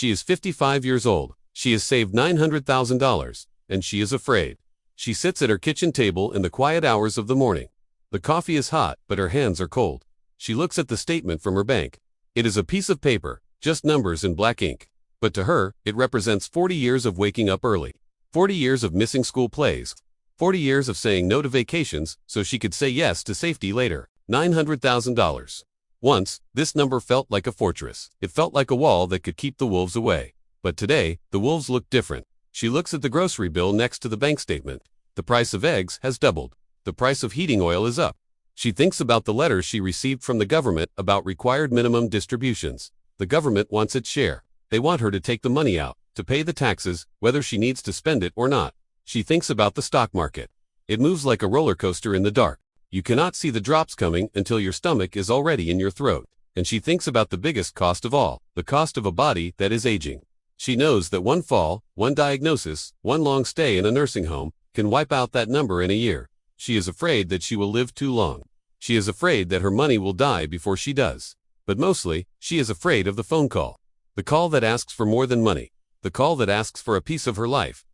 She is 55 years old. She has saved $900,000, and she is afraid. She sits at her kitchen table in the quiet hours of the morning. The coffee is hot, but her hands are cold. She looks at the statement from her bank. It is a piece of paper, just numbers in black ink. But to her, it represents 40 years of waking up early, 40 years of missing school plays, 40 years of saying no to vacations so she could say yes to safety later. $900,000. Once, this number felt like a fortress. It felt like a wall that could keep the wolves away. But today, the wolves look different. She looks at the grocery bill next to the bank statement. The price of eggs has doubled. The price of heating oil is up. She thinks about the letters she received from the government about required minimum distributions. The government wants its share. They want her to take the money out, to pay the taxes, whether she needs to spend it or not. She thinks about the stock market. It moves like a roller coaster in the dark. You cannot see the drops coming until your stomach is already in your throat. And she thinks about the biggest cost of all, the cost of a body that is aging. She knows that one fall, one diagnosis, one long stay in a nursing home, can wipe out that number in a year. She is afraid that she will live too long. She is afraid that her money will die before she does. But mostly, she is afraid of the phone call. The call that asks for more than money. The call that asks for a piece of her life.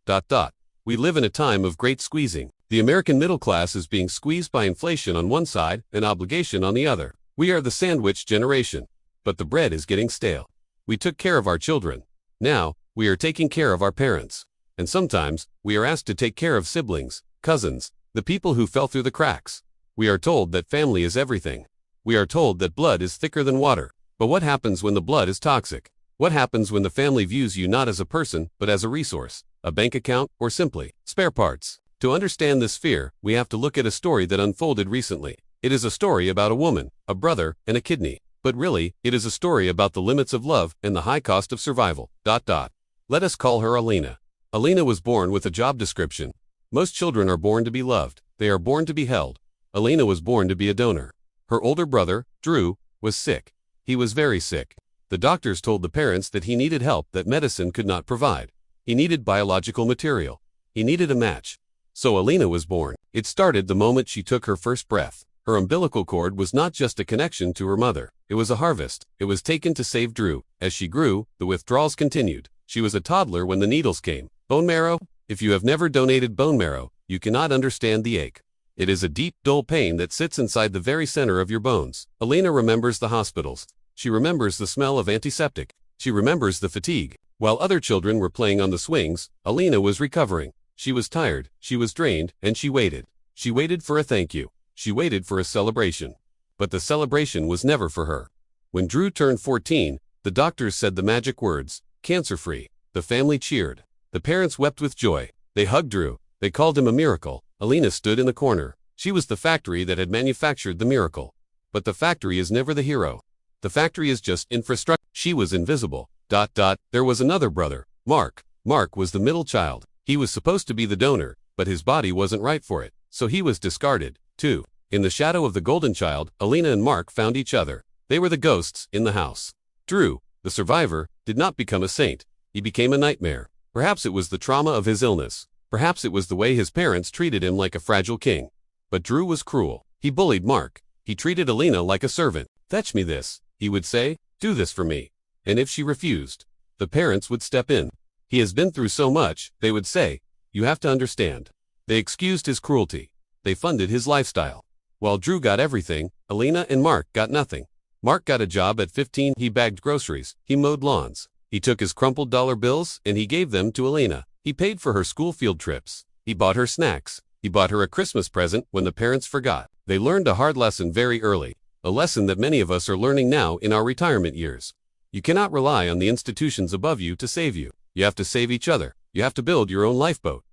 We live in a time of great squeezing. The American middle class is being squeezed by inflation on one side and obligation on the other. We are the sandwich generation. But the bread is getting stale. We took care of our children. Now, we are taking care of our parents. And sometimes, we are asked to take care of siblings, cousins, the people who fell through the cracks. We are told that family is everything. We are told that blood is thicker than water. But what happens when the blood is toxic? What happens when the family views you not as a person, but as a resource, a bank account, or simply spare parts? To understand this fear, we have to look at a story that unfolded recently. It is a story about a woman, a brother, and a kidney. But really, it is a story about the limits of love and the high cost of survival. Let us call her Alina. Alina was born with a job description. Most children are born to be loved. They are born to be held. Alina was born to be a donor. Her older brother, Drew, was sick. He was very sick. The doctors told the parents that he needed help that medicine could not provide. He needed biological material. He needed a match. So Alina was born. It started the moment she took her first breath. Her umbilical cord was not just a connection to her mother. It was a harvest. It was taken to save Drew. As she grew, the withdrawals continued. She was a toddler when the needles came. Bone marrow? If you have never donated bone marrow, you cannot understand the ache. It is a deep, dull pain that sits inside the very center of your bones. Alina remembers the hospitals. She remembers the smell of antiseptic. She remembers the fatigue. While other children were playing on the swings, Alina was recovering. She was tired, she was drained, and she waited. She waited for a thank you. She waited for a celebration. But the celebration was never for her. When Drew turned 14, the doctors said the magic words, cancer-free. The family cheered. The parents wept with joy. They hugged Drew. They called him a miracle. Alina stood in the corner. She was the factory that had manufactured the miracle. But the factory is never the hero. The factory is just infrastructure. She was invisible. There was another brother, Mark. Mark was the middle child. He was supposed to be the donor, but his body wasn't right for it, so he was discarded, too. In the shadow of the golden child, Alina and Mark found each other. They were the ghosts in the house. Drew, the survivor, did not become a saint. He became a nightmare. Perhaps it was the trauma of his illness. Perhaps it was the way his parents treated him like a fragile king. But Drew was cruel. He bullied Mark. He treated Alina like a servant. Fetch me this, he would say. Do this for me. And if she refused, the parents would step in. He has been through so much, they would say. You have to understand. They excused his cruelty. They funded his lifestyle. While Drew got everything, Alina and Mark got nothing. Mark got a job at 15. He bagged groceries. He mowed lawns. He took his crumpled dollar bills and he gave them to Alina. He paid for her school field trips. He bought her snacks. He bought her a Christmas present when the parents forgot. They learned a hard lesson very early. A lesson that many of us are learning now in our retirement years. You cannot rely on the institutions above you to save you. You have to save each other. You have to build your own lifeboat.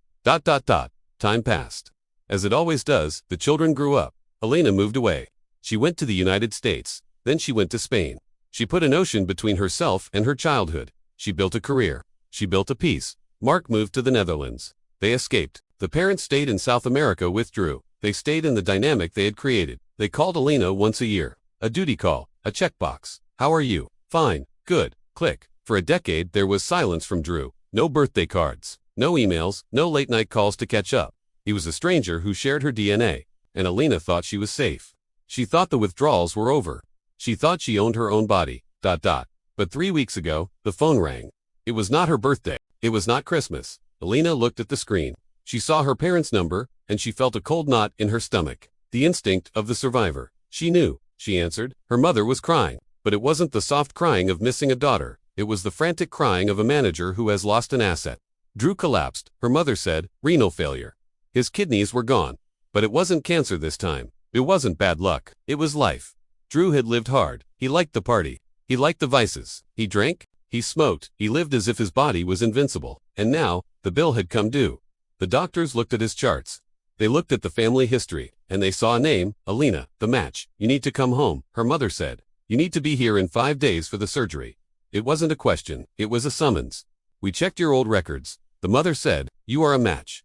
Time passed. As it always does, the children grew up. Alina moved away. She went to the United States. Then she went to Spain. She put an ocean between herself and her childhood. She built a career. She built a peace. Mark moved to the Netherlands. They escaped. The parents stayed in South America with Drew. They stayed in the dynamic they had created. They called Alina once a year. A duty call. A checkbox. How are you? Fine. Good. Click. For a decade, there was silence from Drew. No birthday cards. No emails. No late-night calls to catch up. He was a stranger who shared her DNA. And Alina thought she was safe. She thought the withdrawals were over. She thought she owned her own body. But 3 weeks ago, the phone rang. It was not her birthday. It was not Christmas. Alina looked at the screen. She saw her parents' number, and she felt a cold knot in her stomach. The instinct of the survivor. She knew, she answered. Her mother was crying, but it wasn't the soft crying of missing a daughter. It was the frantic crying of a manager who has lost an asset. Drew collapsed. Her mother said, renal failure. His kidneys were gone. But it wasn't cancer this time. It wasn't bad luck. It was life. Drew had lived hard. He liked the party. He liked the vices. He drank. He smoked. He lived as if his body was invincible. And now, the bill had come due. The doctors looked at his charts. They looked at the family history, and they saw a name, Alina, the match. You need to come home, her mother said. You need to be here in 5 days for the surgery. It wasn't a question, it was a summons. We checked your old records. The mother said, you are a match. ...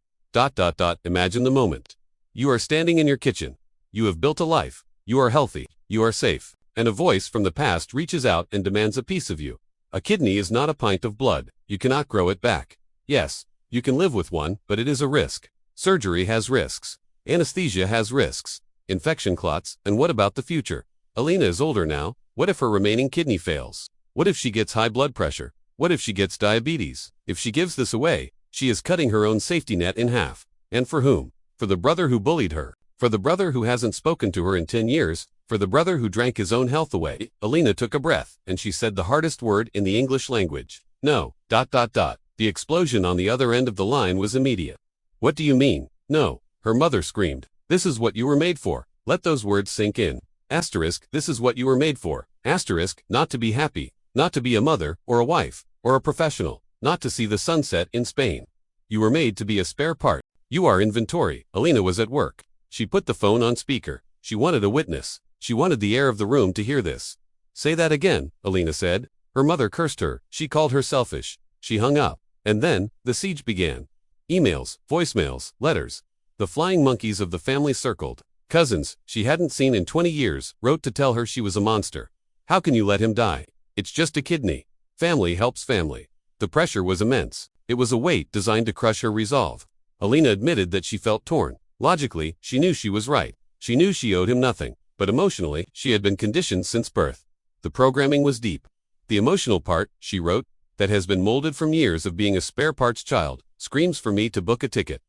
Imagine the moment. You are standing in your kitchen. You have built a life. You are healthy. You are safe. And a voice from the past reaches out and demands a piece of you. A kidney is not a pint of blood. You cannot grow it back. Yes, you can live with one, but it is a risk. Surgery has risks. Anesthesia has risks. Infection clots, and what about the future? Alina is older now. What if her remaining kidney fails? What if she gets high blood pressure? What if she gets diabetes? If she gives this away, she is cutting her own safety net in half. And for whom? For the brother who bullied her. For the brother who hasn't spoken to her in 10 years. For the brother who drank his own health away. Alina took a breath, and she said the hardest word in the English language. No. ... The explosion on the other end of the line was immediate. What do you mean? No. Her mother screamed. This is what you were made for. Let those words sink in. Asterisk, this is what you were made for. Asterisk, not to be happy. Not to be a mother, or a wife, or a professional. Not to see the sunset in Spain. You were made to be a spare part. You are inventory. Alina was at work. She put the phone on speaker. She wanted a witness. She wanted the air of the room to hear this. Say that again, Alina said. Her mother cursed her. She called her selfish. She hung up. And then, the siege began. Emails, voicemails, letters. The flying monkeys of the family circled. Cousins, she hadn't seen in 20 years, wrote to tell her she was a monster. How can you let him die? It's just a kidney. Family helps family. The pressure was immense. It was a weight designed to crush her resolve. Alina admitted that she felt torn. Logically, she knew she was right. She knew she owed him nothing. But emotionally, she had been conditioned since birth. The programming was deep. The emotional part, she wrote, that has been molded from years of being a spare parts child, screams for me to book a ticket. ...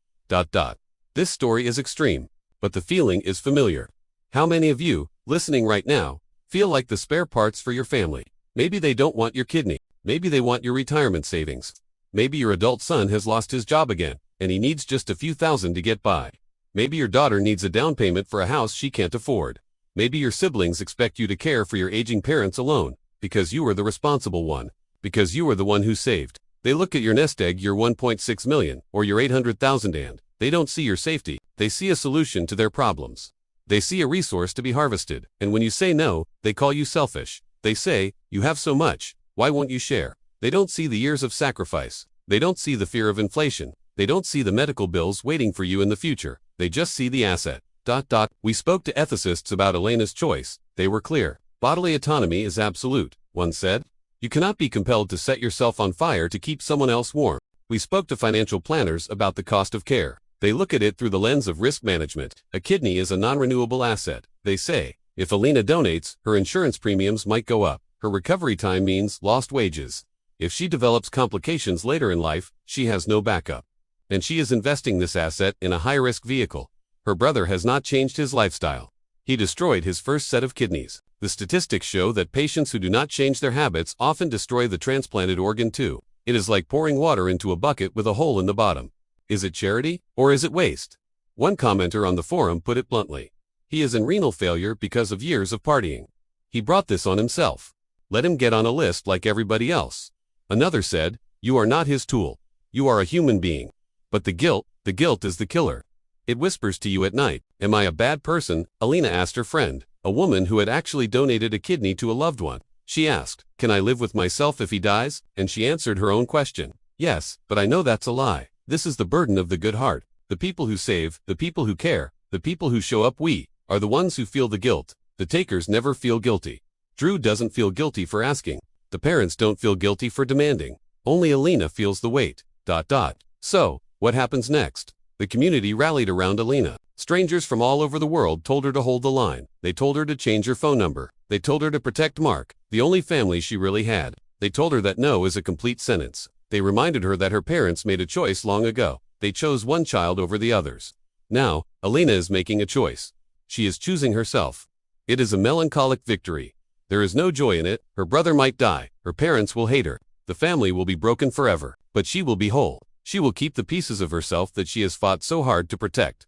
This story is extreme, but the feeling is familiar. How many of you, listening right now, feel like the spare parts for your family? Maybe they don't want your kidney. Maybe they want your retirement savings. Maybe your adult son has lost his job again, and he needs just a few thousand to get by. Maybe your daughter needs a down payment for a house she can't afford. Maybe your siblings expect you to care for your aging parents alone, because you were the responsible one. Because you were the one who saved. They look at your nest egg, your 1.6 million, or your 800,000, and they don't see your safety. They see a solution to their problems. They see a resource to be harvested, and when you say no, they call you selfish. They say, you have so much, why won't you share? They don't see the years of sacrifice. They don't see the fear of inflation. They don't see the medical bills waiting for you in the future. They just see the asset. ... We spoke to ethicists about Alina's choice. They were clear. Bodily autonomy is absolute, one said. You cannot be compelled to set yourself on fire to keep someone else warm. We spoke to financial planners about the cost of care. They look at it through the lens of risk management. A kidney is a non-renewable asset. They say, if Alina donates, her insurance premiums might go up. Her recovery time means lost wages. If she develops complications later in life, she has no backup. And she is investing this asset in a high-risk vehicle. Her brother has not changed his lifestyle. He destroyed his first set of kidneys. The statistics show that patients who do not change their habits often destroy the transplanted organ too. It is like pouring water into a bucket with a hole in the bottom. Is it charity, or is it waste? One commenter on the forum put it bluntly. He is in renal failure because of years of partying. He brought this on himself. Let him get on a list like everybody else. Another said, you are not his tool. You are a human being. But the guilt is the killer. It whispers to you at night. Am I a bad person? Alina asked her friend, a woman who had actually donated a kidney to a loved one. She asked, can I live with myself if he dies? And she answered her own question. Yes, but I know that's a lie. This is the burden of the good heart. The people who save, the people who care, the people who show up, we are the ones who feel the guilt. The takers never feel guilty. Drew doesn't feel guilty for asking. The parents don't feel guilty for demanding. Only Alina feels the weight. ... So, what happens next? The community rallied around Alina. Strangers from all over the world told her to hold the line. They told her to change her phone number. They told her to protect Mark, the only family she really had. They told her that no is a complete sentence. They reminded her that her parents made a choice long ago. They chose one child over the others. Now, Alina is making a choice. She is choosing herself. It is a melancholic victory. There is no joy in it. Her brother might die. Her parents will hate her. The family will be broken forever. But she will be whole. She will keep the pieces of herself that she has fought so hard to protect.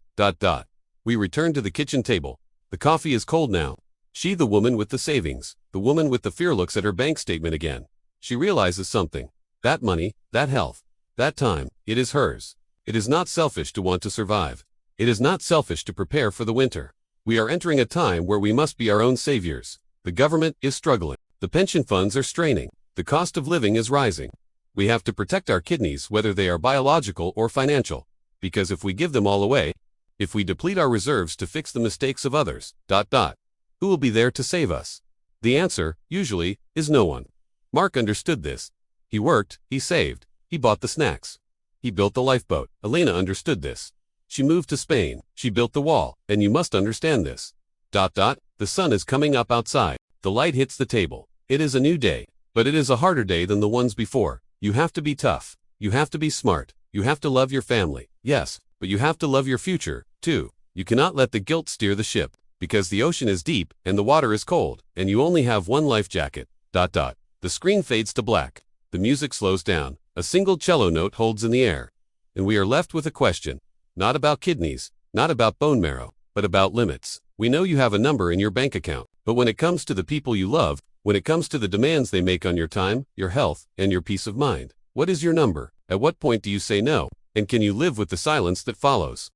We return to the kitchen table. The coffee is cold now. She, the woman with the savings, the woman with the fear, looks at her bank statement again. She realizes something. That money, that health, that time, it is hers. It is not selfish to want to survive. It is not selfish to prepare for the winter. We are entering a time where we must be our own saviors. The government is struggling. The pension funds are straining. The cost of living is rising. We have to protect our kidneys, whether they are biological or financial. Because if we give them all away, if we deplete our reserves to fix the mistakes of others, who will be there to save us? The answer, usually, is no one. Mark understood this. He worked, he saved, he bought the snacks. He built the lifeboat. Elena understood this. She moved to Spain. She built the wall, and you must understand this. The sun is coming up outside. The light hits the table. It is a new day, but it is a harder day than the ones before. You have to be tough. You have to be smart. You have to love your family. Yes, but you have to love your future, too. You cannot let the guilt steer the ship, because the ocean is deep, and the water is cold, and you only have one life jacket. The screen fades to black. The music slows down. A single cello note holds in the air. And we are left with a question. Not about kidneys, not about bone marrow, but about limits. We know you have a number in your bank account, but when it comes to the people you love, when it comes to the demands they make on your time, your health, and your peace of mind, what is your number? At what point do you say no? And can you live with the silence that follows?